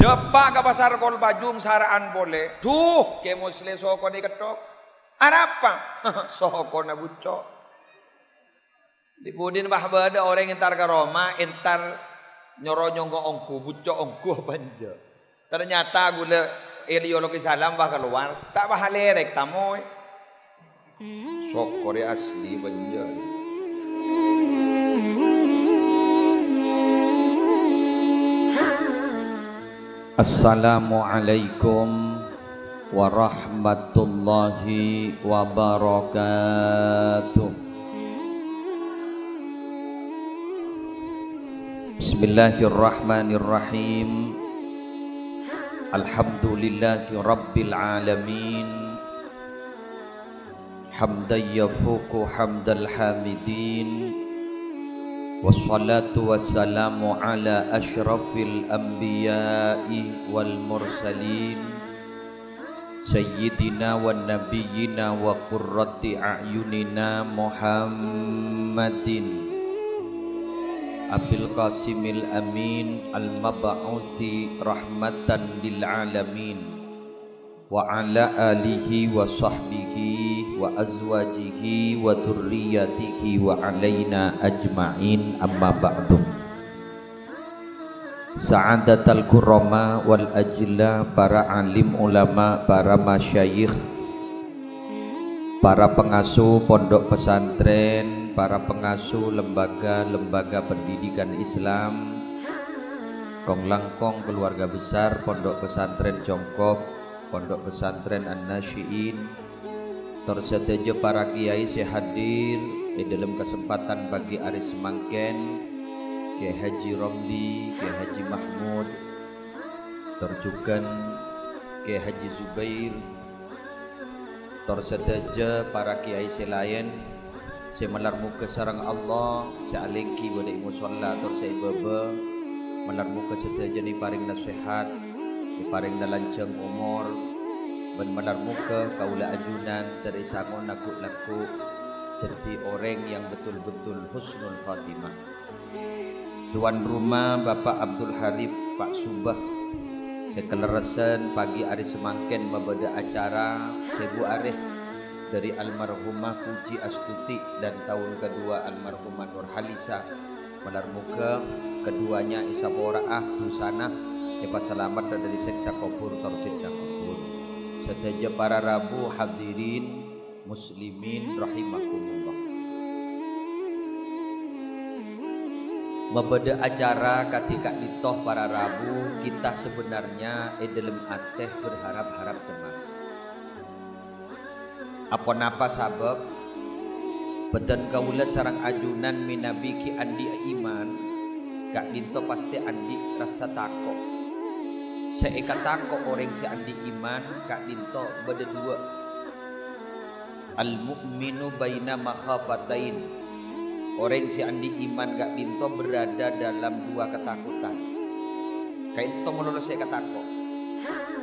Depak ke pasar kol bajung saraan boleh. Duh, ke musle soko di ketok. Apa? Soko na bucok. Di pudin bahwa ada orang entar ke Roma, entar nyoronyong ke ongku, bucok ongku banja. Ternyata gula ideologi salam bah keluar, tak bah lerek tamoy. Soko dia asli banja. Assalamualaikum warahmatullahi wabarakatuh. Bismillahirrahmanirrahim. Alhamdulillahi rabbil alamin. Hamdan yafuku hamdal hamidin. Wassalatu wassalamu ala ashrafil anbiya'i wal mursalin Sayyidina wa nabiyyina wa qurrati a'yunina Muhammadin Abil Qasimil Amin al-mab'usi rahmatan lil alamin wa ala alihi wa sahbihi wa azwajihi wa dhurriyyatihi wa alaina ajma'in amma ba'du. Sa'adatal kurama wal ajilla, para alim ulama, para masyayikh, para pengasuh pondok pesantren, para pengasuh lembaga-lembaga pendidikan Islam, kong langkong keluarga besar pondok pesantren Jongkok, pondok pesantren An-Nasyiin, tersedaja para kiai sehadir di dalam kesempatan bagi Aris Mangken, Kiai Haji Romli, Kiai Haji Mahmud, terjugan Kiai Haji Zubair, tersedaja para kiai selain semalar muka sarang Allah, sealengki pada musola terseibaba melar muka sedaja ni paring nasihat, paring dalanceng umur ben melar muka kaula ajunan terisangon laku-laku jadi orang yang betul-betul husnul khatimah. Tuan rumah Bapak Abdul Harif Pak Subah sekelerasan pagi hari semangken membeda acara sebu areh dari almarhumah Puji Astuti dan tahun kedua almarhumah Nur Halisa melar muka keduanya Isa Boraah Dusana lepas selamat dari seksa kubur terfitnah kubur. Sedaja para rabu hadirin muslimin rahimakumullah. Membeda acara ketika ditoh para rabu kita sebenarnya dalam ateh berharap-harap cemas. Apa napa sabab beten kaula sarang ajunan minabiki andi iman gak dinto pasti andi rasa takut. Seika takut orang si andi iman kak dinto beda dua. Al mu'minu baina makhafatain. Orang si andi iman kak dinto berada dalam dua ketakutan. Kain to menurut saya takut.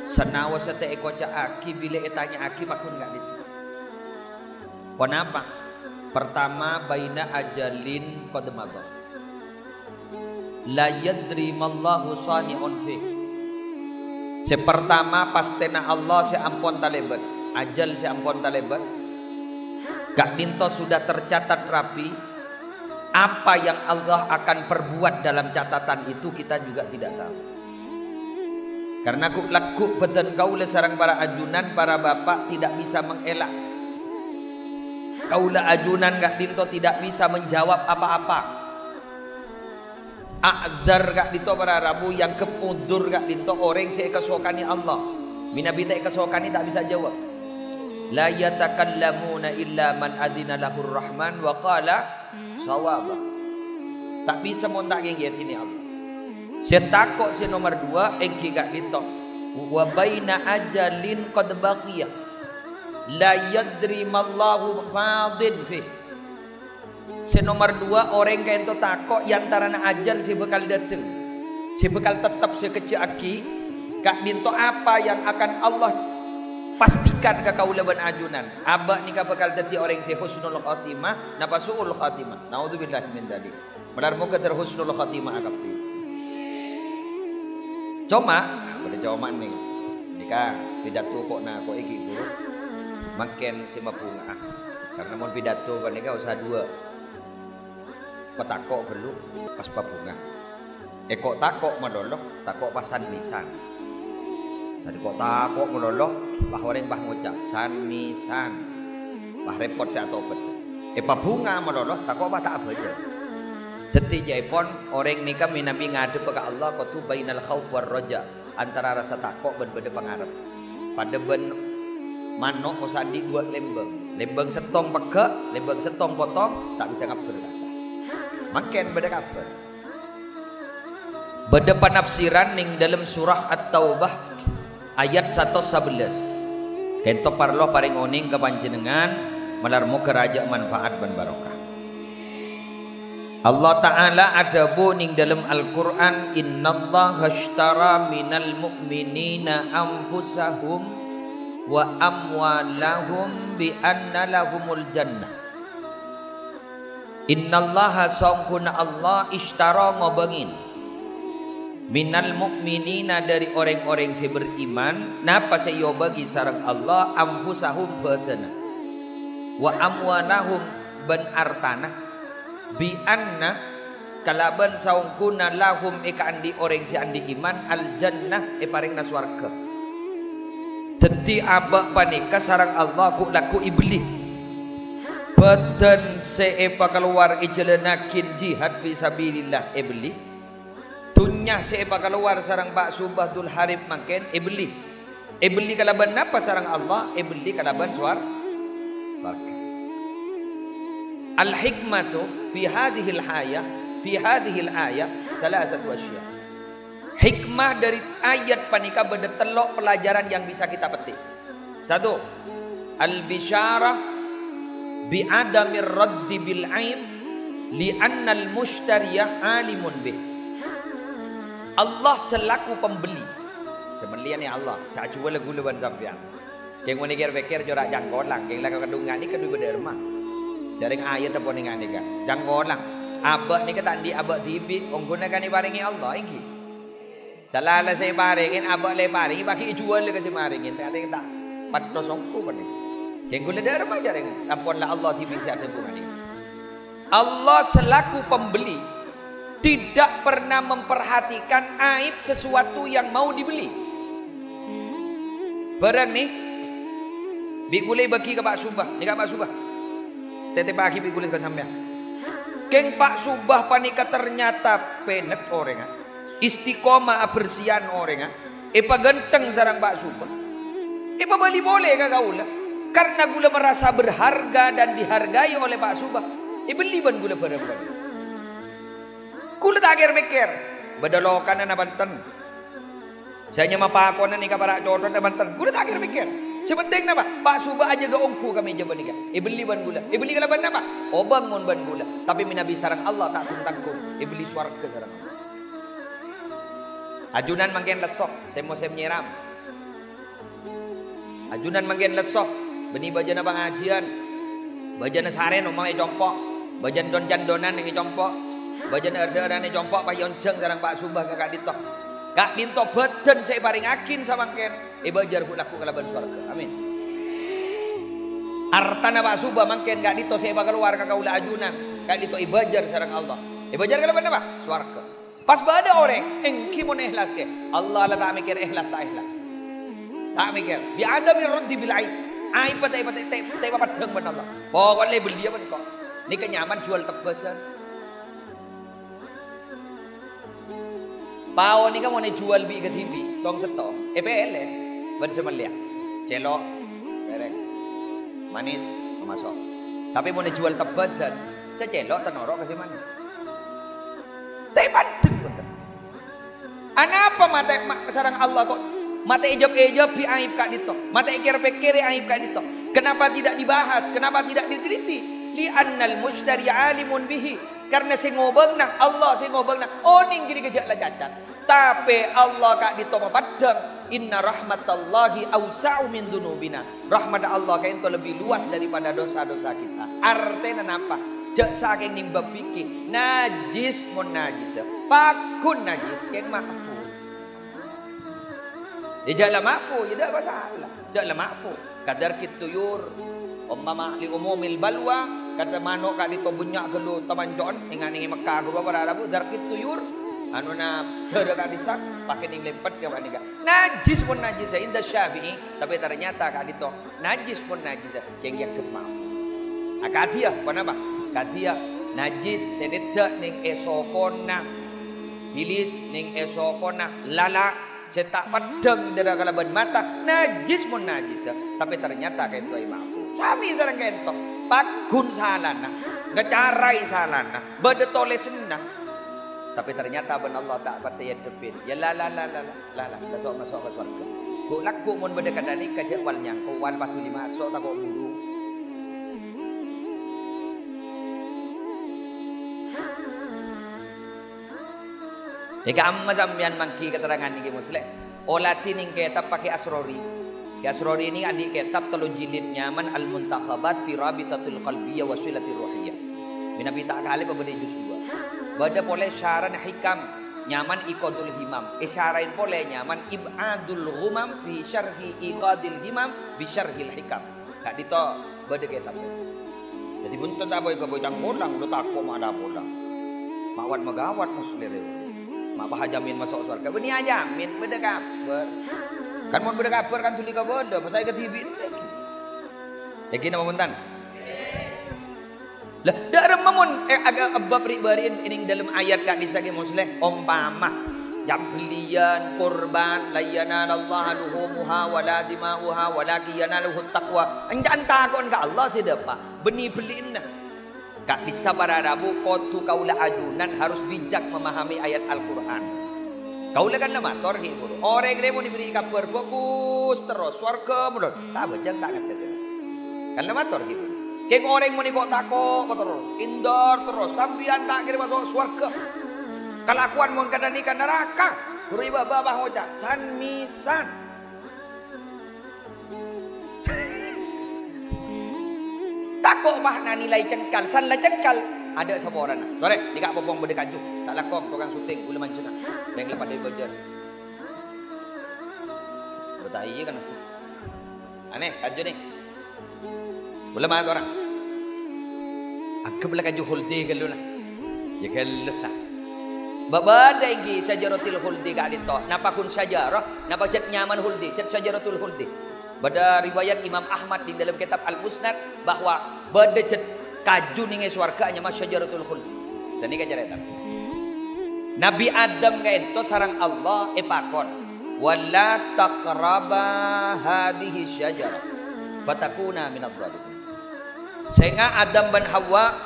Senawa sete eko aki bila etanya aki makun gak dinto. Kenapa? Pertama baina ajalin qad madha. La yadri mallahu sani'un fi. Sepertama pastena Allah si ampun talebat, ajal si ampun talebat. Gak dinto sudah tercatat rapi. Apa yang Allah akan perbuat dalam catatan itu kita juga tidak tahu. Karena laku beten kaula sareng para ajunan, para bapak tidak bisa mengelak. Kaula ajunan gak dinto tidak bisa menjawab apa-apa. A'dzar gak dito para rabu yang kepundur gak dito orang saya kesokani Allah. Minabita kesokani tak bisa jawab. La yatakallamuna illa man adina lahur rahman wa qala sawaba. Tak bisa montak yang ini Allah. Setakok si nomor dua engki gak dito. Wa baina ajalin qad baqiya. La yadri mallahu fadin fi. Si nomor dua orang kain to takok yang tarana ajal si bekal dateng, si bekal tetap si kecil aki kak dinto apa yang akan Allah pastikan ke kaula ban ajunan. Abah nikah bekal dadi orang si husnul khatimah napa suul khatimah. Naudzubillah min dzalik. Benar muka terhusnul khatimah akap. Cuma pada jawaban nih. Nikah pidato kok na kok iki guru. Makin si mapunga. Karena mau pidato kan nikah usah dua. Petakok perlu pas papunga. Kok takok madolok, takok pasan misan. Jadi kok takok madolok, bah orang bah ngucap san misan. Bah repot saya topet. Papunga madolok, takok bah tak apa aja. Jadi jaipon orang nikah minami ngadep ke Allah kau tu bainal khauf war roja antara rasa takut dan beda pengarap. Pada ben manok kau sandi buat lembeng setong peke, lembeng setong potong tak bisa ngapur ke atas. Makin beda kabar. Beda penafsiran ning dalam surah At-Taubah ayat 111. Kento parlo paring oning ke panjenengan melarmu kerajaan manfaat dan barokah. Allah Ta'ala ada ning dalam Al-Quran innallaha ashtara minal mu'minina anfusahum wa amwalahum bi anna lahumul jannah. Innallaha sangkuna Allah ishtara ngobengin minal mu'minina dari orang-orang yang beriman napa sayo bagi sareng Allah anfusahum batana wa amwalahum ban artana bi anna kalaban saungkuna lahum eka andi orang si andi iman al jannah paring na swarga. Dadi abak panika sarang Allah ku laku iblis badan seepa keluar ijlenakin jihad fi sabilillah iblis dunya seepa keluar sarang Pak Subahul Harib makin iblis kalaban napa sarang Allah iblis kalaban swarga. Al-hikmatu fi hadhil ayah salasatu asya. Hikmah dari ayat panika beda telok pelajaran yang bisa kita petik. Satu, al-bisyarah bi adamir raddi bil aib li anna al-mushtariyah alimun bih. Allah selaku pembeli. Semelian ya Allah, saya coba lagu leban sampean. Keng moni ker-ker jorak jangkolang, keng laga kadungan ni kedua bederma. Jaring ayat apa ning ngene kan. Jangkolang. Abak ni kata di abak tibi gunakan ibaringi Allah iki. Salala saya baringin abak le baringi bagi jual le kasi baringin. Tak ada patos ongku pan. Yang guna derma jaring lampun la Allah tibi sak tempungan ini. Allah selaku pembeli tidak pernah memperhatikan aib sesuatu yang mau dibeli. Barang ni bigulai bagi ke Pak Subah, ni Pak Subah. Tete pagi bigulis kan sampean. Keng Pak Subah panika ternyata penet orang istiqomah bersihan orang genteng sarang Pak Subah. Beli boleh kah gaula? Karena gula merasa berharga dan dihargai oleh Pak Subah. Beli ban gula barang-barang. Gula tak mikir. Bedolokan na Banten. Saya nyama pakon ni kapara jodoh na Banten. Gula tak mikir. Sepenting napa? Pak Subah aja ga ongku kami jaban nikah. Beli ban gula. Beli kalaban napa? Obang mon ban gula. Tapi minabi sarang Allah tak tungtangku. Beli swarga sarang Allah. Ajunan manggen lesok, saya nyiram. Ajunan manggen lesok, beni bajana pengajian. Bajana saren omang jompok. Bajan don jandonan yang jompok. Bajan erderan yang jompok payon jeng sarang Pak Subah kakak ditok. Kak dinto beten saya paring akin sama ken. Bajar ku laku kalaban swarga. Amin. Artana Pak Subah mangken gak dito saya bakal keluar kakak ula ajunan. Gak dito ibajar sarang Allah. Ibajar kalaban apa? Swarga. Pas bada orang engki mun ikhlas ke. Allah la tak mikir ikhlas tak ikhlas. Tak mikir. Bi adami raddi bil aib. Aib patai padeng ban Allah. Pokoknya beli apa kok. Ni kenyaman jual tebesan. Pao ni ka mo jual bi ke TV tong seto EPL ban semelia celok dereng manis masuk tapi mo jual tebesan saya celok tenorok kasih manis tepat anapa mata sarang Allah kok mata ejab bi aib kak dito mata ikir-pikir aib kak dito kenapa tidak dibahas kenapa tidak diteliti li annal mushtari alimun bihi karena si ngobeng nah Allah si ngobeng nah oning gini kejak lah cacat tapi Allah kak ditopa padang inna rahmatallahi awsa'u min dunubina rahmat Allah kak itu lebih luas daripada dosa-dosa kita artinya apa jak saking nimbab fikih najis mun najis pakun najis keng mahfud Ja'la ma'fu, tidak masalah. Ja'la ma'fu. Kadar kituyur. Umpama li umumil balwa, kata manuk kak dito bunyak gelu tamanjon, ingan ingi Mekah guru pada Arabu dar kituyur. Anu na tada kak disak, pakai ning lempet ke mana kak. Najis pun najis inda Syafi'i, tapi ternyata kak dito najis pun najis. Yang kemaf. Akadia, kenapa? Kadia najis sedeta ning esokona. Bilis ning esokona lala setak pedeng dari kalaban mata najis pun najis tapi ternyata kayak itu imamu sami sareng kentok pakun salana ngecarai salana bedetole senang tapi ternyata ben Allah tak pataya depin ya la masuk ke surga ku laku mun bedekat dani kajak wal nyangko wan patu dimasuk tak kok buru Ika amma sampean mangki keterangan iki muslim. Olati ning kitab pakai asrori. Ki asrori ini adik kitab telu jilid nyaman al-muntakhabat fi rabitatul qalbiyah wa silatir ruhiyah. Minabi tak kali pembeli juz 2. Bada pole syaran hikam nyaman iqadul himam. Isyarain pole nyaman ibadul ghumam fi syarhi iqadil himam bi syarhil hikam. Kak dito bada kitab. Jadi buntut apa ibu bocang pulang udah takut ada pulang. Mawat megawat muslim. Mak bahajamin masuk surga. Beni ajamin beda kabar. Kan mau beda kabar kan tuli ka bodoh, pasal ke TV. Yakin apa muntan? Lah, dak remamun agak abab ribarin ini dalam ayat kak disagi muslim umpama jambelian kurban layana Allah luhumuha wala dimauha walakin yanaluhu taqwa. Enggak takon ka Allah sedapa. Beni beliin Kak di sabar Arabu kotu kaula ajunan harus bijak memahami ayat Al-Quran. Kaula kan lemah torhi buru. Orang yang mau diberi kabar fokus terus swarga mulut. Tak baca tak kasih kata. Kan lemah torhi buru. Kayak orang mau nikok takok terus indoor terus sambian tak kira masuk swarga. Kelakuan mau kadang ikan neraka. Guru iba babah ngoca san misan. Takut bahna nilai cengkal, sanlah cengkal ada seorang. Tore, dikak popong berdek kaju, tak lakom tukang syuting boleh mancuna. Beng lepas dari gojer. Bertahi kan aku. Aneh, kaju nih. Boleh mana orang? Aku boleh kaju huldi kalau lah. Ya kalau lah. Babada ingi syajaratul huldi kak dito. Napa kun syajarah, napa cat nyaman huldi, cat syajaratul huldi. Pada riwayat Imam Ahmad di dalam kitab Al-Musnad bahwa bada cet kaju ninge swarga nya masyajaratul khuld. Sani ka jareta. Nabi Adam ka ento sarang Allah epakon wala taqraba hadhihi syajarah fatakuna minadh dhalimin. Sehingga Adam dan Hawa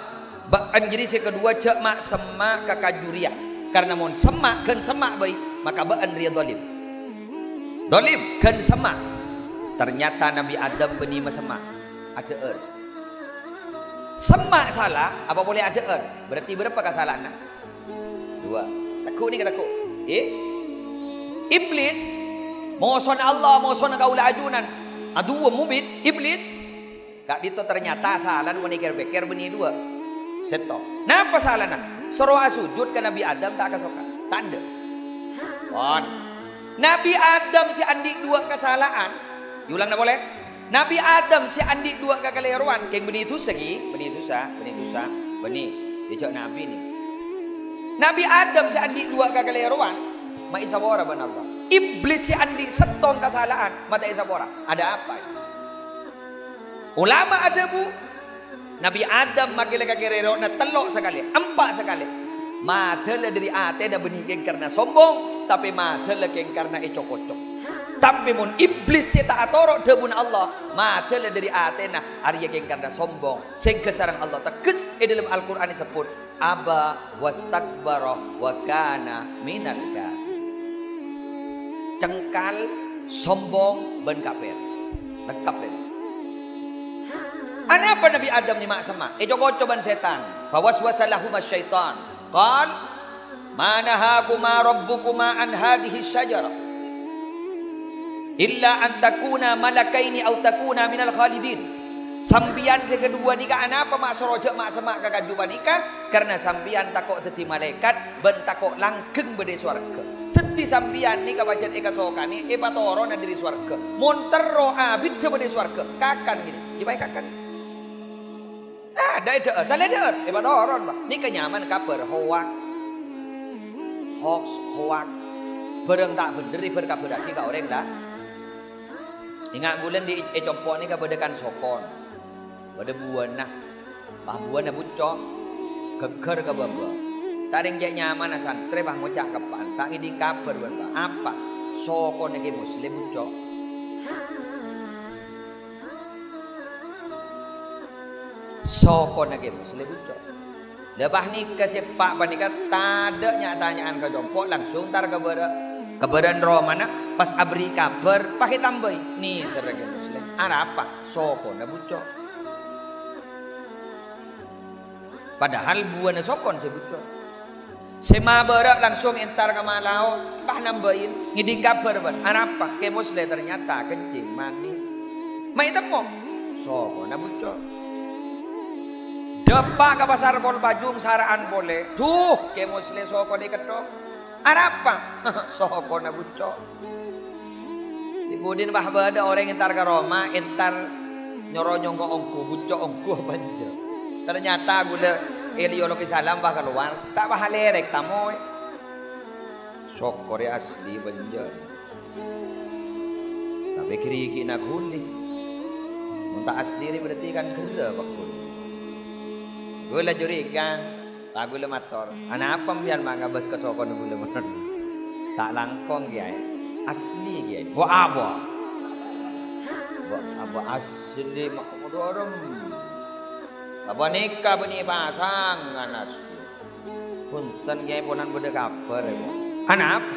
anjiri si kedua cek mak semak ka kajuria karena mon semak kan semak baik maka baan ria dhalim. Dhalim kan semak. Ternyata Nabi Adam beni semak ada semak salah apa boleh ada berarti berapa kesalahan? 2. Takut ni ke takut? Iblis mohon Allah mohon kaula ajunan adu mubid iblis kak dito ternyata salah mau pikir beni 2 seto. Napa salahna? Suruh sujud ke Nabi Adam tak kasoka tanda. Nabi Adam si andik 2 kesalahan. Diulang na boleh? Nabi Adam si andik 2 kekeliruan. Keng benih itu segi, benih itu sah, benih. Dijak Nabi ni. Nabi Adam si andik 2 kekeliruan. Ma isabora ban Allah. Iblis si andik setong kesalahan. Mata isabora. Ada apa? Ulama ada bu. Nabi Adam makile kekeliruan na telok sekali, 4 sekali. Madala dari ate na benih keng karena sombong, tapi madala keng karena ecok-ocok. Tapi mun iblis si tak atorok debun Allah madala dari atena arya keng karena sombong sehingga sarang Allah tegas dalam Al-Qur'an disebut aba wastakbara wa kana minal kafir. Cengkal sombong ben kafir. Lengkap ini. Apa Nabi Adam ni mak sama? Ejok ban setan. Fawaswasalahuma syaitan. Qal manahakuma rabbukuma an hadhihi syajarah illa an takuna malakaini au takuna minal khalidin. Sampian si kedua nikah anapa mak sorojak mak semak kakajuban nikah karena sampian takok teti malaikat ben takok langkeng bede swarga. Dadi sambian ni kabajan eka sokani patoro na diri swarga. Montero abid coba di swarga. Kakan gini. Dibaik kakan. Ada salah ada. Patoro Pak. Ni kenyaman kabar hoak. Hoax hoak. Barang tak bener ibar kabar aki ka orang dah. Ingat bulan di compok ni kabadekan sokon. Pada buana. Buana bucok. Geger ka baba. Taring jak nyaman santri bang ngocak kapan tak ngiding kabar Pak. Apa sokon nege muslim bucok. Sokon nege muslim bucok. Lepas nikah sepak panika tada nyatanyaan ke jompok langsung tar kabaran roh mana pas abri kabar pakai tambah nih serege muslim. Apa sokon na bucok. Padahal buana sokon saya bucok. Sema berak langsung entar ke Malau, bah nambahin, ngiding kabar ban. Apa? Ke muslim ternyata kencing manis. Mai temu, soko na bucok. Depak ke pasar Pol Bajung saraan boleh. Duh, ke muslim soko di ketok. Apa? Soko na bucok. Di budin bah bada orang entar ke Roma, entar nyoronyong ke ongku, bucok ongku banja. Ternyata gula Eliologi salam bah keluar tak bah lerek tamoy sokore asli benjer tapi kiri nak huli muntah asli ini berarti kan gula bakul gula jurigan tak gula motor anak apa biar mangga bas ke sokon gula motor tak langkong dia asli dia buah asli mak orang apa nikah beni pasangan asli. Punten kiai ponan beda kabar ya. Anak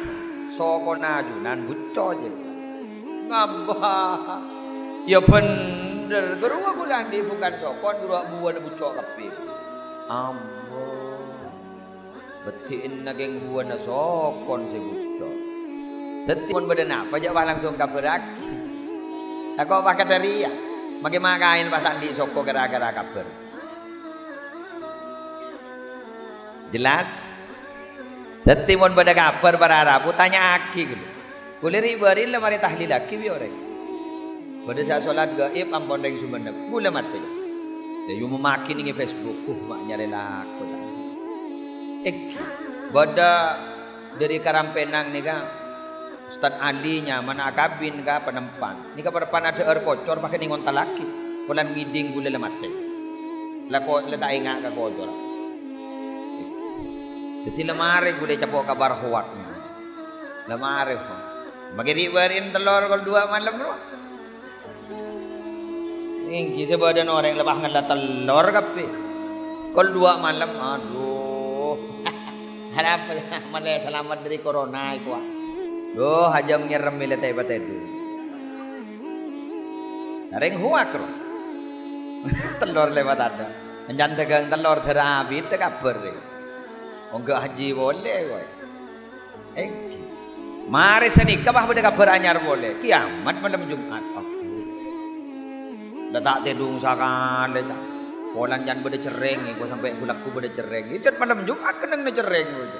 sokon ajunan buco aja. Ngabah. Ya bener. Gerua bulan di bukan sokon gerua buah ada buco lebih. Ampun. Betiin nageng buah na sokon si buco. Teti pun beda napa aja langsung kabar. Aku pakai dari ya. Bagaimana kain pasang di soko gara-gara kabar. Jelas? Dadi mon pada kabar para Arab tanya aki gitu. Boleh ribarin lemari tahlil aki bi orang. Pada saat salat gaib ampun deng sumenep. Gula mati. Ya yu memaki ning Facebook. Mak nyari laku ta. Pada dari Karampenang nih kan Ustaz Ali nyaman akabin ka penempan. Nika perpan ada air kocor pakai ningon talaki. Kulan ngiding gula lemate. Lako leta ingat ka kocor. Jadi lemari gue capok kabar hoak nih. Lemari kok. Bagi dibarin telur kalau 2 malam lu. Ingki sebadan orang lepas ngelat telur kape. Kalau 2 malam aduh. Harap malah selamat dari corona itu. Duh hajam nyerem milet hebat itu. Ring hoak loh. Telur lewat ada. Menjan tegang telur terabit kabar deh. Enggak haji boleh kowe. Mari senikah bah beda kabar anyar boleh. Kiamat malam Jumat. Letak tedung sakan letak. Polan jan beda cereng gua sampai gulaku beda cereng. Itu malam Jumat kenang na cereng gua.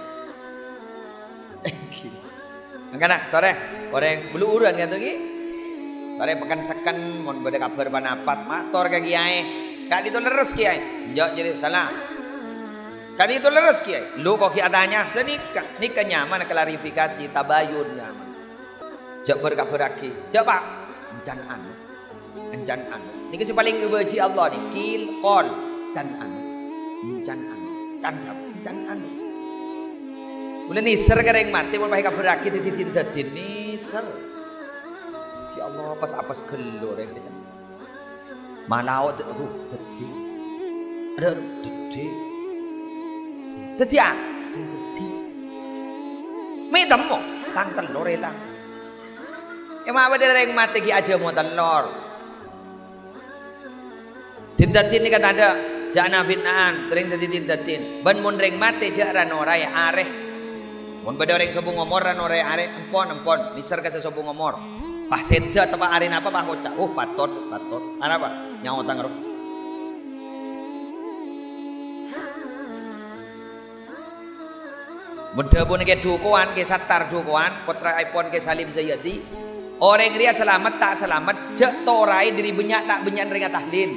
Angkana tore orang bulu uran gitu ki. Tore pekan sekan mon beda kabar panapat mator ka kiai. Kak itu leres kiai. Njok jadi salah. Kan itu leres kiai. Lu kok kiai tanya senikah. Nikah nyaman klarifikasi tabayun nyaman. Jak berkabaraki. Jak Pak. Encan anu. Niki si paling ubaji Allah nih. Kil qol can anu. Encan anu. Kan sab encan anu. Ulah niser kareng mati mun pahe kabaraki titin dadin niser. Ya Allah pas apas gelo rek. Manao dadi. Ada dadi. Tetia, mi temu tang telur elang. Emang ada yang mati ki aja mau telur. Tindatin ini kan ada jana fitnaan, sering jadi tindatin. Ban mun ring mati jak ranorai areh. Mun beda orang sobung ngomor ranorai areh empon, nisar kasa sobung ngomor. Pas seda tepa arin apa pak kocak. Oh patot. Ana apa? Nyawa tangeruk. Mudah pun ke dukuan ke Sattar dukuan, putra iPhone ke Salim Zayyadi. Orang dia selamat tak selamat, cek torai diri banyak tak banyak ringat tahlil.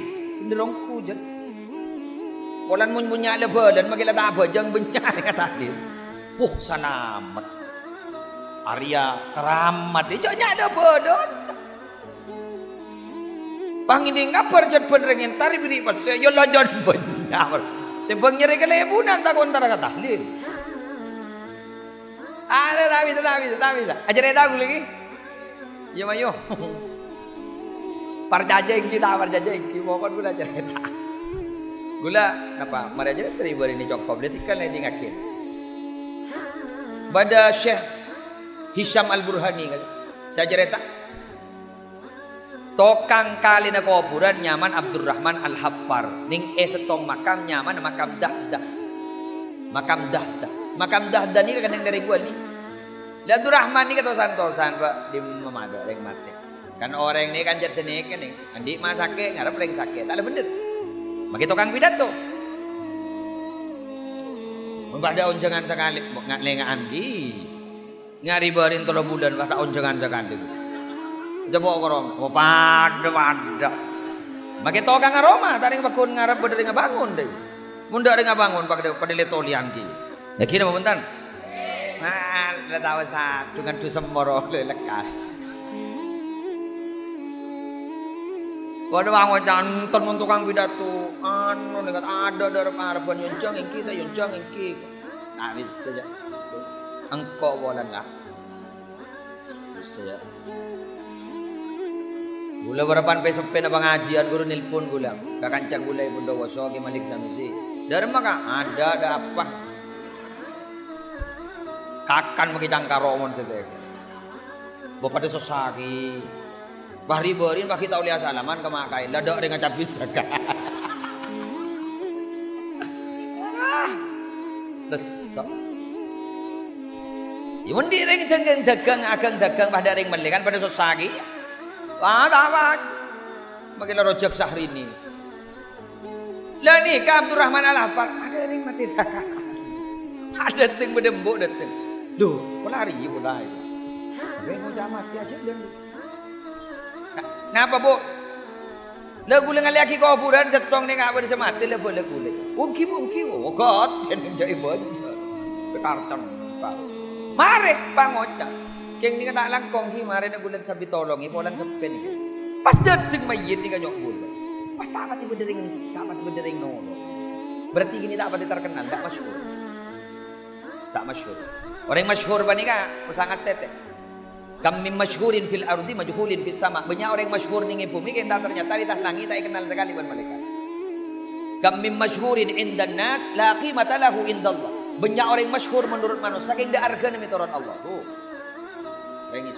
Derongku je. Polan mun banyak lebalan, makin tak apa jang banyak ringat tahlil. Selamat. Arya keramat dia jangan lebalan. Pangini ngapar jet penrengen tari beri pas yo lonjon banyak. Tembang nyeri kelebunan tak kontar kata tahlil. Ada tak bisa. Ajar dah lagi. Ya mayo. Parjaja kita mohon gula cerita. Gula apa? Mari aja dari bari ini cokop dia tikal di ngakir. Pada Syekh Hisham Al-Burhani kan. Saya cerita. Tokang kali na kuburan nyaman Abdurrahman Al-Haffar. Ning setong makam nyaman makam Dahdah. Makam Dahdah ni kan yang dari gua ni. Abdurrahman ni ketosan-tosan Pak di mamada reng mati. Kan orang ni kan jat seni kan ni. Andi mah sakit ngarep reng sakit. Tak ada bener. Maki tokang pidato. Mempada onjangan sekali ngak lenga andi. Ngari barin 3 bulan tak onjangan sekali. Coba korom, pada. Maki tokang aroma taring bakun ngarep bener bangun deh. Munda ring bangun pada letolian ki. Ya kira bentar. Nah, tahu sah dengan tu semoro lekas. Waduh bangun jantan untuk kang pidato. Anu dekat ada dari harapan yuncang yang kita yuncang yang kita. Nah bisa saja. Engkau boleh lah. Bisa ya. Gula berapan pesepe na pengajian guru nilpun gula. Kakancang gula ibu dowoso ke Malik Sanusi. Dharma ka ada apa? Kakan magidang karomon sete. Bapak desa sagi. Bahri berin bagi kita uliah salaman kemakai. Ladok dengan cabis saka. Lesok. Imun di ring dagang agang pada ring melikan pada sosagi. Tawa. Makin rojak Sahrini. Lah ni ka Abdurrahman Al-Haffar ada ring mati saka. Ada ting bedembuk dateng. Duh, pelari. Tapi mau jangan mati aja dia. Kenapa bu? Lagu lengan laki kau buran setong ni ngapa bisa mati lagu. Ungki. Oh God, yang jadi bonjol. Ketartan. Mare pangocak. Keng ni kata langkong ki mare na gulan sabi tolong polan sepen ni. Pas dating mayit ni kanyok bulan. Pas tak mati berdering nolo. Berarti gini tak mati terkenal, tak masyhur. Tak masyhur. Orang masyhur bani ka pasangas tete. Kam min masyhurin fil ardi majhulin fis sama. Banyak orang masyhur ning bumi kita ternyata di atas langit tak kenal sekali ban malaikat. Kam min masyhurin indan nas la qimata lahu indallah. Banyak orang masyhur menurut manusia saking da harga ni turun Allah. Tuh. Rengis.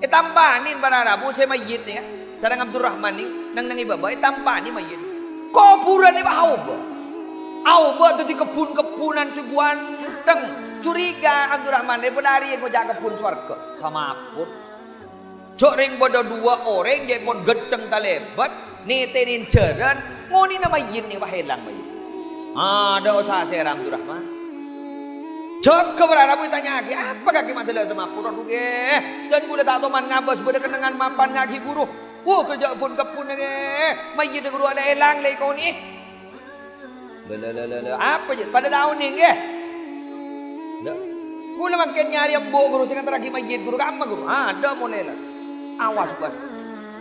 Tambahin para Rabu saya mayit ni ya. Sarang Abdurrahman ni nang ibaba tambahin ni mayit. Kuburan ni Auba tu di kebun-kebunan seguan teng curiga Abdurrahman ni pedari yang ngojak kebun swarga sama pun. Jok ring bodo 2 orang je pun gedeng talebat netenin jaran ngoni na mayit ni wahelang mayit. Ada usaha saya Abdurrahman. Jok keberapa tanya lagi apa kaki mati sama pura duge dan gula tak toman ngabas beda kenangan mapan ngagi guru. Kerja kebun ni mayit guru ada elang lagi kau ni. Apa je pada tahun ni ke? Gula makin nyari embo guru saya kata lagi mayit guru kamu guru. Ada mulai lah. Awas ban.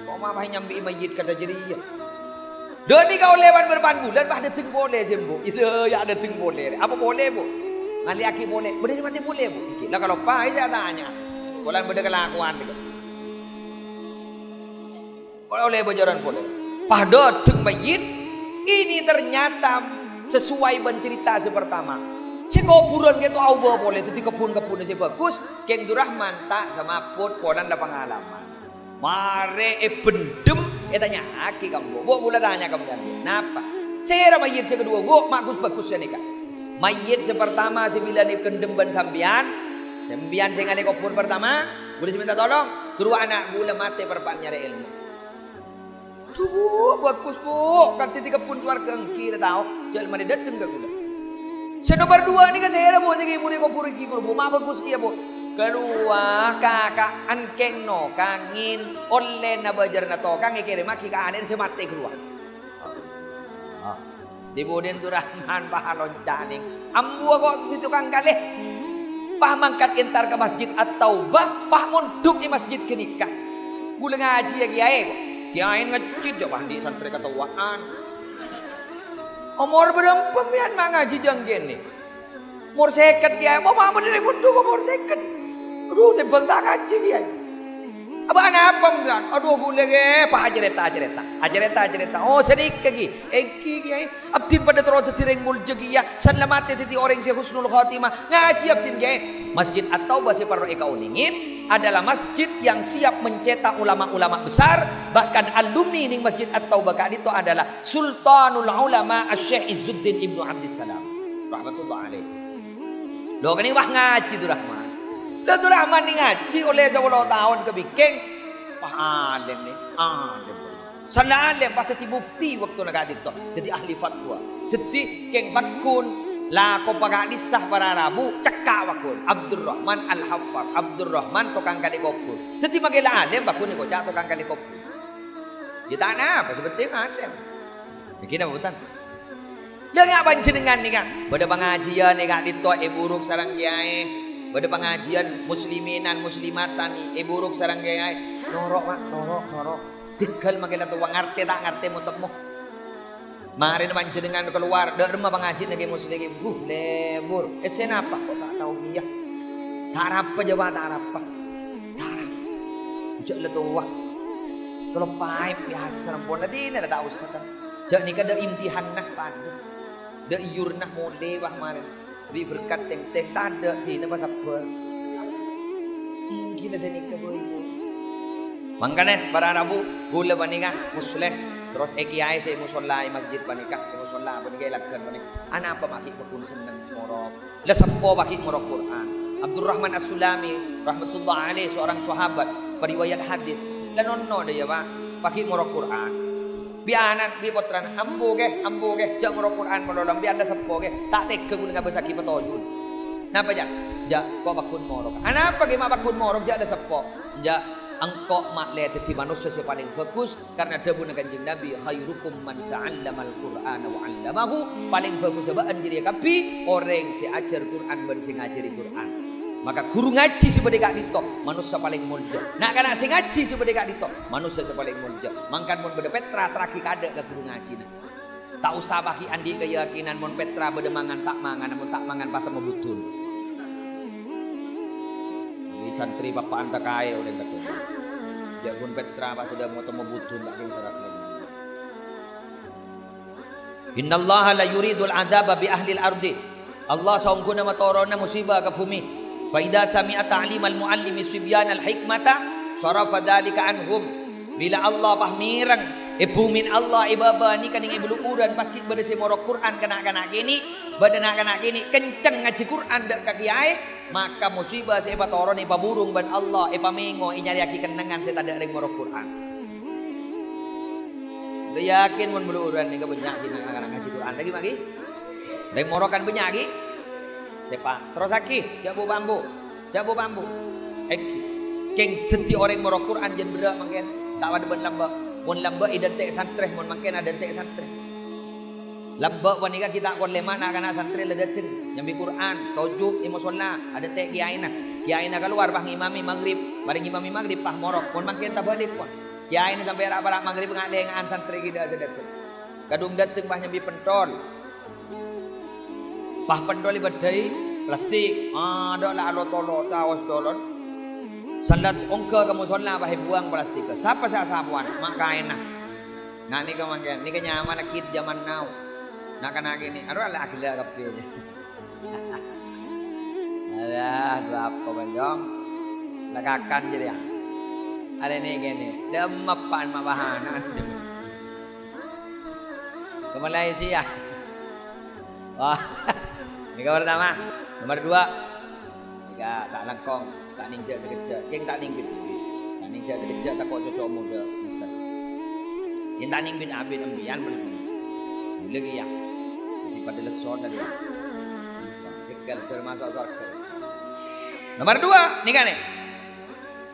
Kok mama nyambi mayit kata jadi ya. Doni kau lewat berpan bulan bah ada ting boleh sembuh. Itu ya ada ting boleh. Apa boleh bu? Ngali aki boleh. Berdiri mati boleh bu. Lah kalau pai saya tanya. Bolan beda kelakuan gitu. Boleh bocoran boleh. Pada ting mayit ini ternyata sesuai bercerita sepertama. Si kuburan gitu auba boleh itu di kebun-kebun si bagus. Keng Durrahman tak sama put polan ada pengalaman. Mare bendem tanya aki kamu. Bu boleh tanya kamu nanti. Kenapa? Saya mayit si kedua bu bagus ya nikah. Mayit sepertama sembilan kendem ban sambian. Sembian saya ngali kubur pertama. Boleh minta tolong. Kedua anak gula mati perpan nyari ilmu. Tuh bagus bu. Kan titik kebun keluarga engki tahu. Jalan mana datang ke gula. Senomor 2 ni kan saya dah buat lagi boleh kau puri kau bu mak bagus dia bu. Kedua kakak ankeng no kangin online na bajar na to kang kere maki ka alen se mate keluar. Di boden tu Rahman pahalon janing. Ambu kok tu tukang kalih. Pah mangkat entar ke masjid At-Taubah, pah monduk di masjid kenikah. Gula ngaji ya kiai kok. Kiai ngecit jo pandi santri ketawaan. Umur berapa pian ngaji jang gini. Umur seket kiai, mau mamu dari monduk umur seket. Aduh, tebang tak ngaji kiai. Abang apa enggak? Aduh, boleh ke? Pak ajareta. Oh, sedikit lagi. Eki kiai. Abdin pada terus tereng mulja kiai. Selamat titi orang si husnul khatimah. Ngaji abdin kiai. Masjid At-Taubah separuh eka uningin adalah masjid yang siap mencetak ulama-ulama besar. Bahkan alumni ning Masjid At-Taubah kali itu adalah Sultanul Ulama Asy-Syaikh Izzuddin Ibnu Abdissalam. Rahmatullah alaih. Loh, kini wah ngaji tu Rahman. Datuk Rahman ni ngaji oleh 10 tahun ke Biking. Wah alim ni. Alim. Sana alim pas jadi mufti waktu nak adit tu. Jadi ahli fatwa. Jadi keng bakun la ko pagadisah para Rabu cekak bakun. Abdurrahman Al-Haffar. Abdurrahman tukang kali kopi. Jadi magila alim bakun ni ko jatuh tukang kali kopi. Dia tak nak apa seperti alim. Bikin apa betul? Dia ngapa jenengan ni kan? Pada pengajian ni kan dito buruk sarang kiai. Pada pengajian musliminan muslimatan ni buruk sarang kiai. Norok mak, norok. Tegal makin tu wang ngerti tak ngerti mutemu. Mari naman jenengan keluar, dak rumah pengajian lagi muslim. Lebur. Sen apa? Kok tak tahu dia. Tak apa jawab tak apa. Tak. Ujak le tuwa. Kalau paip biasa rempon nanti nak tak usah kan. Jak ni kan dak imtihan nak padu. Dak iur nak mole wah mari. Beri berkat teng-teng tak ada di nama siapa. Gila saya nikah boy. Makanya para Rabu gula banika musleh terus kiai saya musola masjid banika saya musola banika lakukan banika. Anak apa maki pun senang morok. La sappo maki morok Quran. Abdurrahman As-Sulami rahmatullah alaih seorang sahabat periwayat hadis. La nonno dia pak maki morok Quran. Bianan bi potran ambu ke jak morok Quran molodam bianda sappo ke tak tega guna ngabasaki petojul. Napa jak? Jak kok bakun morok. Anak apa ge mak bakun morok jak ada sappo. Jak engkau makle teti manusia yang paling bagus karena debu kanjeng Nabi khairukum man ta'allamal Qur'ana wa 'allamahu paling bagus sebab diri kapi orang si ajar Quran ben sing ngajari Quran. Maka guru ngaji sebagai kak dito manusia paling mulja. Nak kana sing ngaji sebagai kak dito manusia paling mulja. Mangkan mun beda Petra traki kada ke guru ngaji na. Tak usah bagi andi keyakinan mun Petra beda mangan tak mangan mun tak mangan patemu butun. Santri bapak anta kaya oleh kata. Jakun Petra pak sudah mau temu butun tak kena sarak lagi. Innallaha la yuridul adzaba bi ahli al-ardi. Allah saungkuna matorona musibah ke bumi. Fa idza sami'a ta'limal muallimi sibyan al-hikmata sarafa dzalika anhum. Bila Allah pahmirang bumin Allah ibaba ni kaning ibuluuran paskik bade se morok Quran kana-kana gini, bade nak-kana gini kenceng ngaji Quran dak ka kiai, maka musibah se batoro ni paburung ban Allah pamengo nyari aki kenangan se tada reng morok Quran. Lu yakin mun buluuran ni ka banyak kana ngaji Quran lagi magi? Reng morokan banyak lagi? Sepa terus aki jabu bambu. Keng dadi orang morok Quran jen bedak mangken tak wada ben lamba. Mun lamba identik santreh mun mangken ada identik santreh. Lamba wanika kita kon lemana kana santreh ledatin nyambi Quran, tojuk musola, ada tek kiaina. Kiaina keluar bah ngimami maghrib, bareng ngimami maghrib pah morok. Mun mangken tak balik pun. Kiaina sampai rak-rak maghrib ngadengan santreh kita sedaten. Kadung dateng bah nyambi pentol. Pah pentol ibadai plastik. Ada lah alot-olot tawas dolon. Sandat ongke kamu solat bah buang plastik. Siapa saya sapuan? Mak kain nah. Nah ni kemangkian, ni kenyaman kit zaman now. Nak kena gini, aduh lah gila kapinya. Ada berapa banjong? Lagakan jadi ya. Ada ni gini, demapan mak bahana. Ke Malaysia. Wah, ni kabar pertama. Nomor 2, tiga tak langkong. Tak ninja sekejap, yang tak ning bin abid. Tak ninja sekejap tak kau cocok muda misal. Yang tak ning bin abid ambian boleh. Lagi ya. Jadi pada lesot dah dia. cekel termasuk surga. Nomor 2 nih kan nih.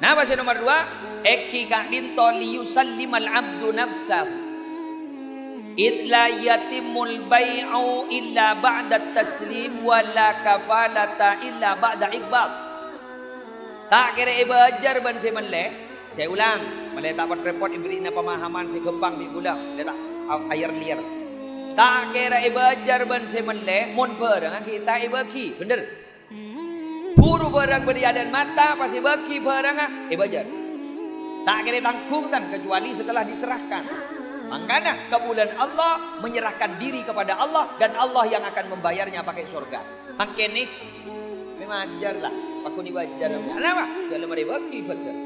Nah bahasa nomor 2 eki kak dinto liyusallimal abdu nafsahu id la yatimul bai'u illa ba'da taslim wa la kafalata illa ba'da iqbal. Tak kira ibajar ban saya menleh. Saya ulang, menleh tak repot iberi na pemahaman saya gempang di ulang. Tak air liar. Tak kira ibajar ban saya menleh mun perang kita ibaki, bener. Buru barang beriadan mata pasti baki barang ibajar. Tak kira tangkungkan kecuali setelah diserahkan. Makanya kebulan Allah menyerahkan diri kepada Allah dan Allah yang akan membayarnya pakai surga. Makanya memang ajarlah. Aku dibajar. Kenapa? Kalau mereka bagi betul.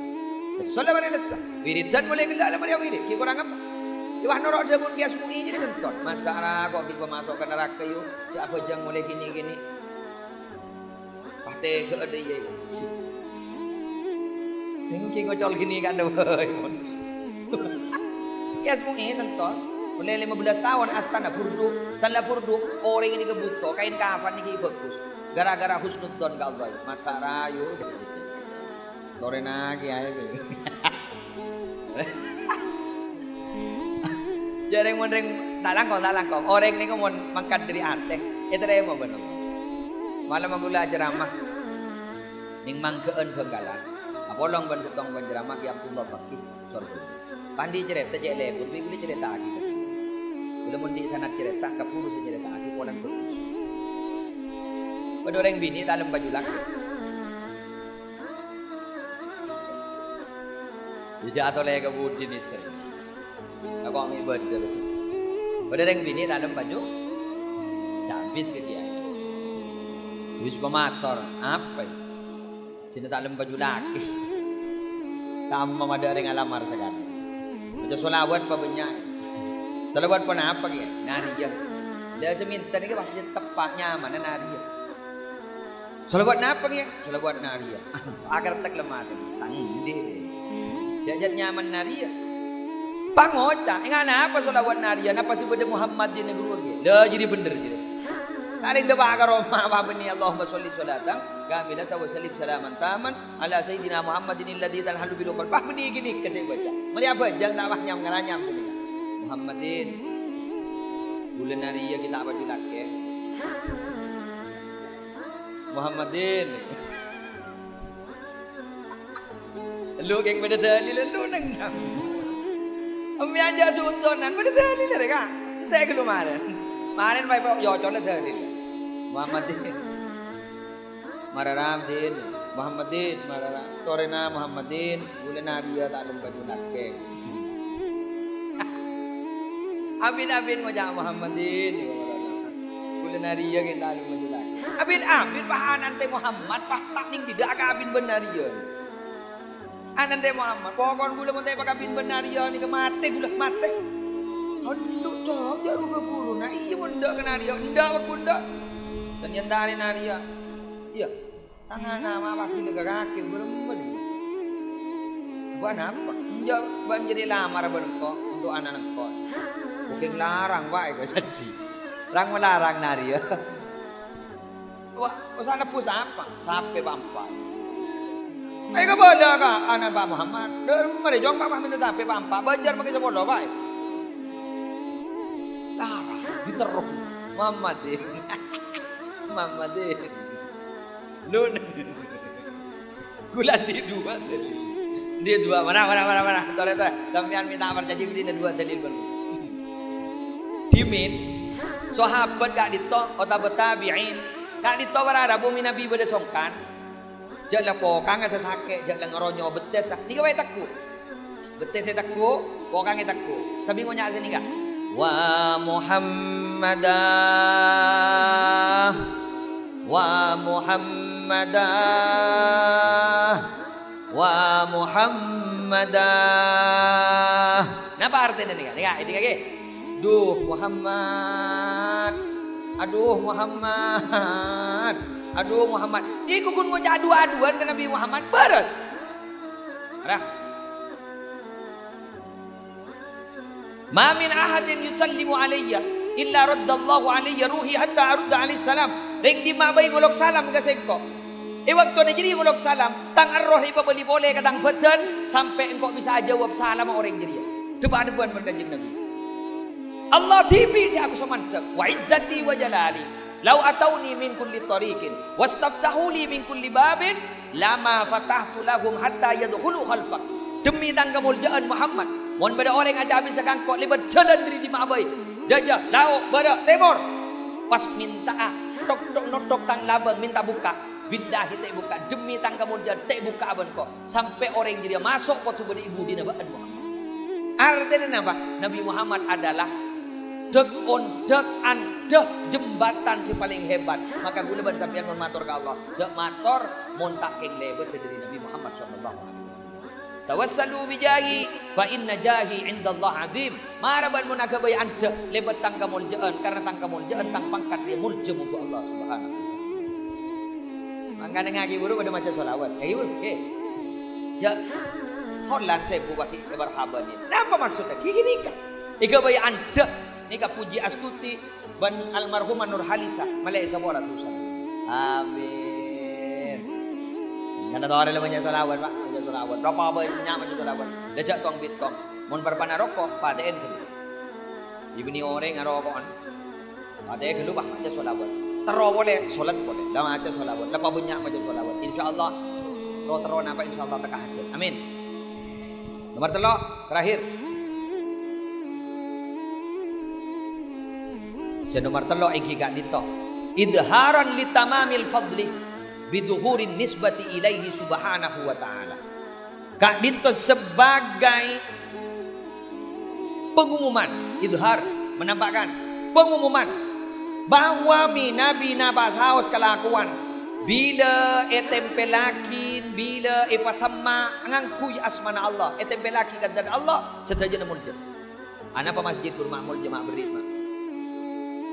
Soalnya mereka wiridan mulai gelap mereka wirid. Kita kurang apa? Iwah norok demun dia semua ini disentot. Masalah kok kita masuk ke neraka yuk. Ya apa jangan mulai gini-gini. Pasti ke ada ya. Mungkin ngocol gini kan ya semua ini sentot. Mulai 15 tahun astana burdu, salah burdu orang ini kebutuh kain kafan ini bagus. Gara-gara husnudzon ke Allah. Masalah yuk. Lore lagi aja. Jadi mau tak langkong. Orang ini mau mangkat dari anteh. Itu dia mau benar. Malam magula ceramah. Ning mangkeun benggalan. Apolong ban setong ban ceramah ki Abdullah Fakih sorga. Pandi cerita je le, pun guli cerita lagi. Bila mun di sanad cerita kapuru cerita lagi polan bagus. Pada orang bini dalam baju laki. Dia atau lagi kabudin isai. Aku ambil berdel. Pada orang bini dalam baju habis ke dia. Wis pemator apa? Cinta dalam baju laki. Tambah ada orang alamar sekarang. Baca solawat apa banyak? Solawat pun apa ke? Nariyah. Dia seminta ni ke pasti tepatnya mana nariyah. Solawat apa ke? Solawat nariyah. Agar tak lemah tangdi. Jajat nyaman nariyah. Pangoca, ingat apa solawat nariyah? Napa sih pada Muhammad di negeri lagi? Dah jadi bener jadi. Tarik dah bakar Roma apa bani Allahumma sholli sholatan kamilatan wa sallim salaman taman ala sayyidina Muhammadin alladzi talhalu bil qalb. Bah bani gini ke saya baca. Mari apa jangan dakwahnya mengaranyam gini. Muhammadin. Bulan nariyah kita apa julak ke? Muhammadin. Lu geng pada dalil lu nang. Ambi aja suntonan pada dalil mereka. Tak kelumaran. Marin baik pak yo colek dalil. Muhammadin. Mararamdin. Muhammadin mararam. Torena Muhammadin. Bulan nariyah tak lembah julak ke. Abin mo jangan Muhammadin. Bulan nariyah kita lembah julak. Abin pahanan te Muhammad pah tak ning tidak ka abin benariyah. Anan te Muhammad pokon gula mo te pakabin benariyah ni ke mate gula mate. Aduh cok jaru ke buru na iya mo ndak ke nariyah ndak bunda. Senjata nariyah. Iya. Tangan nama wakil negara kaki belum beri. Buat apa? Dia banjiri lamar berengkok untuk anak-anak kok. Bukan larang baik saksi. Larang melarang nariyah. Wah, usah nepus apa? Sampai pampai. Ayo boleh kah anak Pak Muhammad? Mari jong Pak Muhammad sampai pampai. Bajar pakai sekolah baik. Larang, diteruk. Muhammadin. Muhammadin. Lun. Gulan di dua tadi. Dia dua mana. Toleh. Sampean minta amar janji beli dua dalil baru. Dimin. Sahabat gak ditok atau tabi'in. Kak dito barara bumi Nabi pada songkan. Jala pokang sa sake, jala ngaronyo betes. Di ka ba takku? Betes sa takku, pokang takku. Sabi mo niya sa niga. Wa Muhammadah. Wa Muhammadah. Wa Muhammadah. Napa artinya niga? Niga, ini kage. Duh Muhammad. Aduh Muhammad. Aduh Muhammad. Iku kun mau adu-aduan ke Nabi Muhammad berat. Ada. Ma min ahadin yusallimu alayya illa raddallahu alayya ruhi hatta arudda alayhi salam. ring di mabai ngulok salam ke sengko. Waktu na jadi ngulok salam, tang arroh iba beli boleh kadang betul sampai engkau bisa jawab salam orang jadi. Depan-depan berkanjeng Nabi. Allah tibi si aku semantak. Wa izzati wa jalali. Lau atauni min kulli tariqin wastaftahu li min kulli babin lama fatahtu lahum hatta yadkhulu khalfak. Demi tangga muljaan Muhammad. Mon pada orang aja habis kangkok libat jalan dari di mabai. Daja lauk pada timur. Pas minta tok tang labang minta buka. Billahi tak buka demi tangga muljaan tak buka aban kok. Sampai orang jadi masuk kok tu pada ibu di nabaan Muhammad. Artinya apa? Nabi Muhammad adalah dek jembatan si paling hebat. Maka gue leban sampean mon matur ke Allah. Jek matur mon tak keng lebat dari Nabi Muhammad sallallahu alaihi wasallam. Tawassalu bijahi fa inna jahi indallah azim. Maraban mun agabay anda lebat tangka muljaan karena tangka muljaan tang pangkat dia mulja muka Allah subhanahu. Mangka ngagi buru pada maca selawat. Buru. Jek Holland saya buat keberhaban ini. Apa maksudnya? Gini kan? Igabay anda nikah puji astuti ban almarhumah Nur Halisa malai sabora tusan. Amin. Kan ada orang lain salawat Pak, baca salawat. Berapa banyak baca salawat. Dajak tong bitong. Mun berpana rokok paten ke. Ibni orang ngarokokan. Paten ke lubah baca salawat. Tero boleh, solat boleh. Dah baca salawat. Lepas banyak baca salawat. Insyaallah ro tero napa insyaallah tak hajat. Amin. Nomor 3 terakhir. Nomor 3 iki gak dito. Idharan li tamamil fadli biduhurin nisbati ilaihi subhanahu wa ta'ala. Gak dito sebagai pengumuman. Idhar menampakkan pengumuman bahwa nabi nabas haus kelakuan bila etempelakin bila epasama ngangkuy asmana Allah etempelakin dan Allah sedaja namun je. Ana pa masjid kurmahmul jemaah berit mak.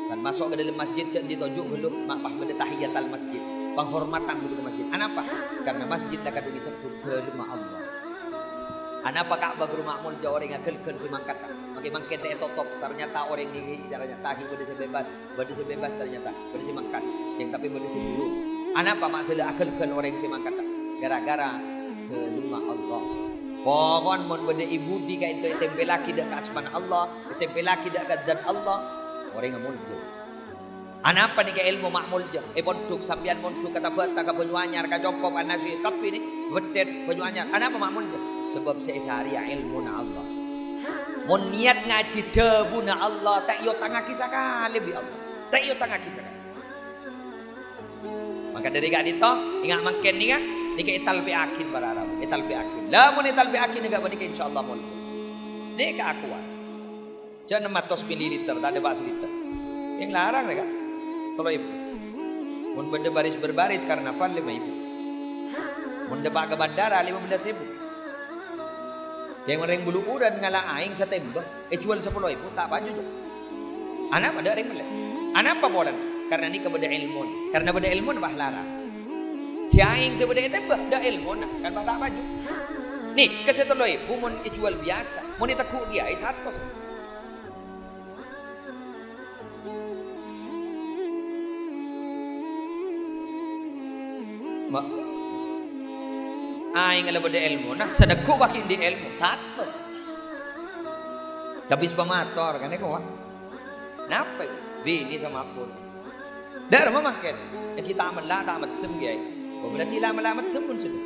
Dan masuk ke dalam masjid cek ditunjuk dulu mak pada tahiyatul masjid penghormatan dulu ke masjid. Anapa? Karena masjid lah kadung disebut rumah Allah. Anapa Ka'bah rumah mul jauh orang ngakal semangkat. Makin mangkat dia top ternyata orang ini caranya tahi pada sebebas ternyata pada semangkat yang tapi pada seburu. Anapa mak tidak akal orang semangkat gara-gara rumah Allah. Pokon mun pada ibu di ka itu tempelaki dak asman Allah, tempelaki dak dan Allah. Orang yang muncul. Anapa nih ke ilmu makmul je? Pontuk sambian pontuk kata buat tak penyuanyar ka jongkok anasi tapi ni betet penyuanyar. Anapa makmul je? Sebab saya sehari ilmu na Allah. Mun niat ngaji debu na Allah tak yo tangah kisah kali bi Allah. Tak yo tangah kisah. Maka dari gak dito ingat makin ni kan nika ital bi akin bararab. Ital bi akin. Lah mun ital bi akin enggak badike insyaallah muncul. Ni ka akuan. Jangan 600 ml, tak ada 1 liter. Yang larang ya, kalau ibu. Mun benda baris berbaris karena fan 5.000. Mun depak ke bandara 15.000. Yang mereng bulu udan ngalah aing setembak, jual 10.000 tak baju je. Anak ada ring melek. Anak apa bolan? Karena ni kepada ilmu. Karena benda ilmu bah larang. Si aing sebeda tembak dah ilmu kan bah tak baju. Nih ke 10.000 mun jual biasa. Mun takut dia 100. Aing ala beda ilmu nah sedekuk baki di ilmu 100 habis pemator kan eko napa bini sama pun dar memakan kita amal tak matem gay berarti lama matem pun sudah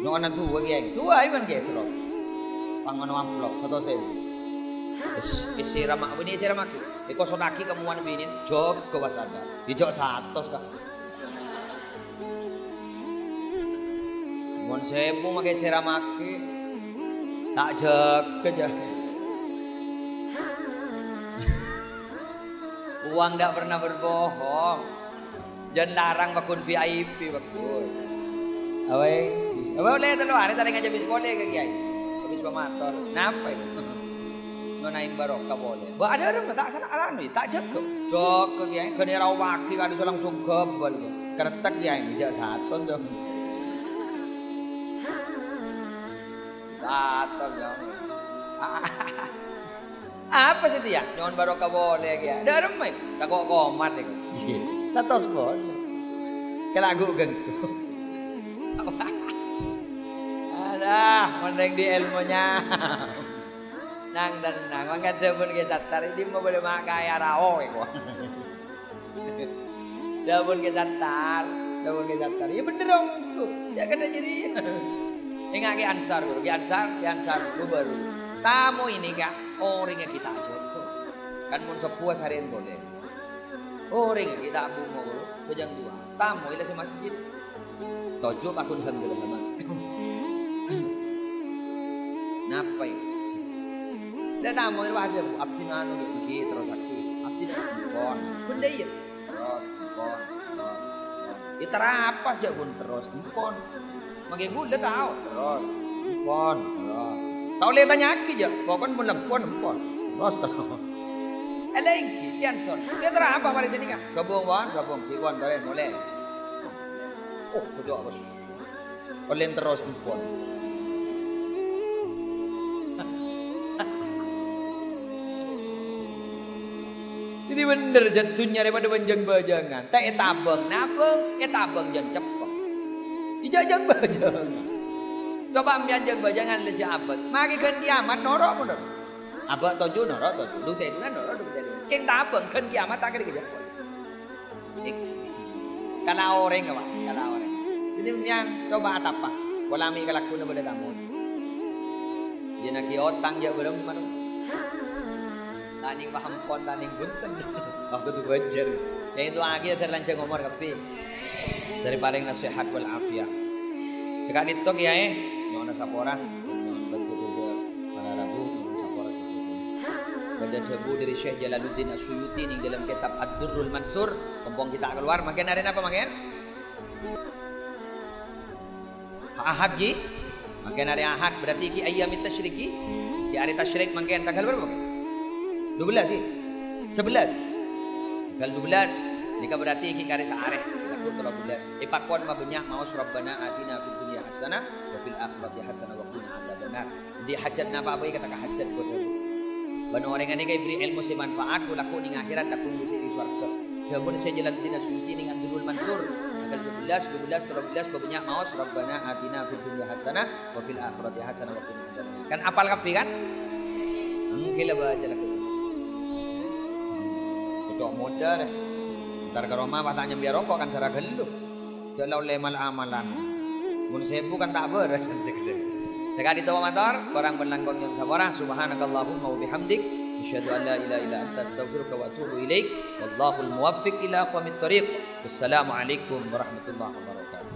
no anak tua gay tua iman gay selo pangono amplop 100.000 isi ramak bini isi ramak eko sodaki kemuan bini jog ke wasada dijok 100 kah. Mon sebu makai seramaki tak jaga. Uang tak pernah berbohong. Jangan larang bakun VIP bakun. Awai boleh telu hari tadi ngajak bis boleh ke kiai. Habis pemator. Napa itu? Nonaing barokah boleh. Ba ada orang tak sana alanu tak jaga. Jaga kiai kene ra waki kan iso langsung gebel. Kretek kiai jak 1 dong. Atau apa sih itu ya? Nyon barokah boleh ya. Ada remeh. Tak kok komat ya. 100 pon. Kelagu gengku. Adah, mending di ilmunya. Nang tenang, mangga debun ke satar ini mau boleh makai arao kok. Debun ke satar. Ya bener dong. Saya kena jadi. Ingat ke ansar guru, ke ansar guru baru. Tamu ini kak, orangnya kita aja tuh. Kan mun sepuas harian boleh. Orangnya kita abu mau guru, bejang dua. Tamu ilah si masjid. Tojo akun hamdulillah sama. Napa ya? Dah tamu itu ada abdi nanu gitu terus aku. Abdi pon, benda ya. Terus pon. Ya terapas aja pun terus pon. Makai gula tahu terus pon. Tahu lihat banyak aja. Pokoknya pun lempon. Terus. Lagi Janson. Dia terapa pada sini kan? Gabung pon boleh. Oh, kejauh bos. Oleh terus pon. Jadi bener jatuhnya daripada banjang bajangan. Tak etabeng, etabeng jangan cepet. Ijajang bajangan. Coba ambil bajangan leja abas. Magi kan kiamat norok pun. Abak toju norok toju. Dung tedungan norok dung tedungan. Keng tabeng kan kiamat tak kena kerja. Karena orang apa? Karena orang. Jadi yang coba atapa. Kolami kalakuna boleh tamu. Dia nak kiotang je belum mana. Taning pahampon, taning bunten. Aku tuh wajar. Yang itu akhir terlancang ngomor kapi. Dari paling nasihat wal afiah. Sekali tok ya nyona sapora, baca juga para rabu nyona sapora seperti. Pada debu dari Syekh Jalaluddin As-Suyuti ning dalam kitab Ad-Durrul Mansur, kompong kita keluar makin hari apa makin? Ahad gi. Makin hari Ahad berarti ki ayyamit tasyriki. Di hari tasyrik makin tanggal berapa? 12 sih. 11. Tanggal 12 nikah berarti ki kare saareh. Aku 13. Ipakon mabanyak mau Rabbana atina fid dunya hasanah wa fil akhirati hasanah wa qina adzabannar. Di hajat napa bae kata hajat bodo. Ban orang ini kay beri ilmu si manfaat kulaku ning akhirat aku di surga. Gabun saya Jalaluddin As-Suyuti ning Ad-Durrul Mansur. Tanggal 11, 12, 13 babanyak mau Rabbana atina fid dunya hasanah wa fil akhirati hasanah wa qina adzabannar. Kan apal kabeh kan? Mungkin lah baca lagu. Cocok modal deh. Ntar ke rumah patahnya biar rokok kan secara gelu. Kalau lemal amalan. Mun sebu kan tak beres segede. Sekali tahu motor, orang penlangkong yang sabara. Subhanakallahumma wa bihamdik, asyhadu an la ilaha illa anta astaghfiruka wa atubu ilaik. Wallahul muwaffiq ila aqwamit thoriq. Wassalamualaikum warahmatullahi wabarakatuh.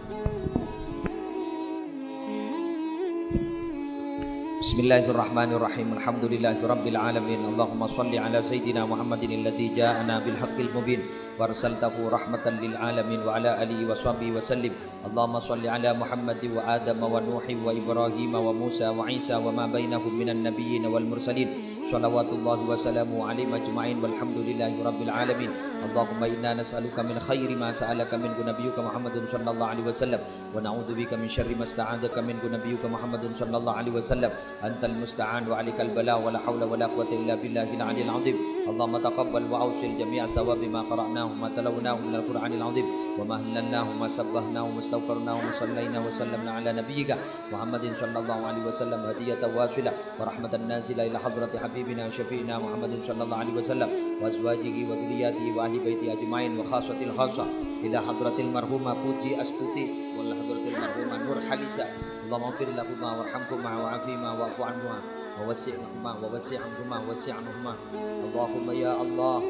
Bismillahirrahmanirrahim. Alhamdulillahirabbil alamin. Allahumma shalli ala sayidina Muhammadin alladzi ja'ana bil haqqil mubin. Warsaltahu rahmatan lil alamin wa ala alihi wa sahbihi wa sallim. Allahumma shalli ala Muhammad wa Adam wa Nuh wa Ibrahim wa Musa wa Isa wa ma bainahum minan nabiyyin wal mursalin. Shalawatullahi wa salamu alaihim ajma'in walhamdulillahi rabbil alamin. Allahumma inna nas'aluka min khairi ma sa'alaka min nabiyyika Muhammadun sallallahu alaihi wasallam wa na'udzubika min syarri ma sta'adaka min nabiyyika Muhammadun sallallahu alaihi wasallam. Antal musta'an wa 'alaikal bala wa la haula wa la quwwata illa billahil 'aliyyil 'azim. Allahumma taqabbal wa awsil jami'a thawabi ma qara'nahu ma talawnahu min al-Qur'anil 'azim wa ma hallalnahu ma sabbahnahu wa astaghfarnahu wa sallaina wa sallamna ala nabiyyika Muhammadin sallallahu alaihi wasallam hadiyatan wasila wa rahmatan nazila ila hadrati habibina syafi'ina Muhammadin sallallahu alaihi wasallam wa azwajihi wa dhurriyyatihi wa ahli baiti ajmain wa khassatil khassa ila hadratil marhumah Puji Astuti wal hadratil marhumah Nur Halisa. Allahumma ighfir lahumma warhamhuma wa'afihima wa'fu anhuma wa wasi''anhuma Allahumma ya Allah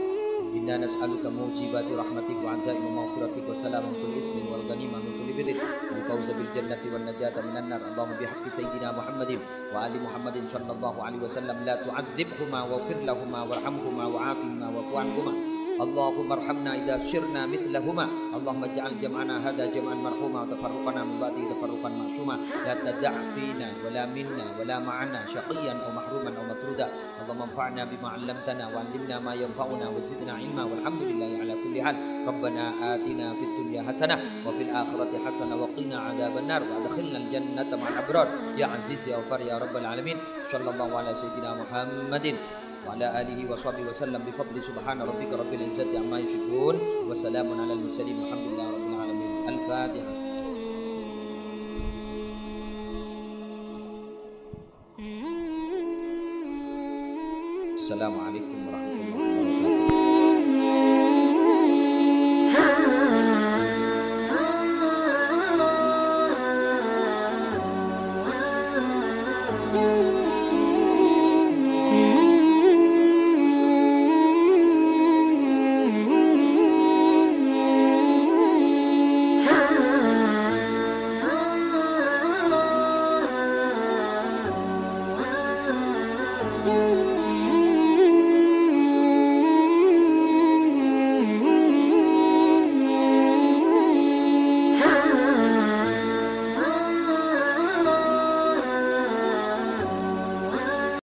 inna nas'aluka mujibati rahmatik wa azaima maghfiratik wa salaman kulli ismin wal ghanimah min kulli birrin wal fawza bil jannati wan najata minan nar. Allahumma bihaqqi sayyidina Muhammadin wa ali Muhammadin sallallahu alaihi wasallam la tu'adzibhuma waghfir lahumma warhamhuma wa'afihima wa'fu anhuma. Allahumma arhamna idza sirna mithlahuma. Allahumma ij'al jam'ana hadha jam'an marhuma wa tafarruqana min ba'di tafarruqan ma'suma. La tad'a fina wa la minna wa la ma'ana syaqiyan aw mahruman aw matruda. Allahumma anfa'na bima 'allamtana wa 'allimna ma yanfa'una wa zidna 'ilma walhamdulillahi ala kulli hal. Rabbana atina fid dunya hasanah wa fil akhirati hasanah wa qina 'adzabannar wa adkhilna al jannata ma'al abrar ya aziz ya ghafar ya rabbal alamin. Sallallahu ala sayyidina Muhammadin wa ala alihi wa sahbihi wasallam bi fadli subhana rabbika rabbil izzati amma yasifun wa salamun alal mursalin walhamdulillahi rabbil alamin. Al-Fatihah. Assalamualaikum warahmatullahi wabarakatuh.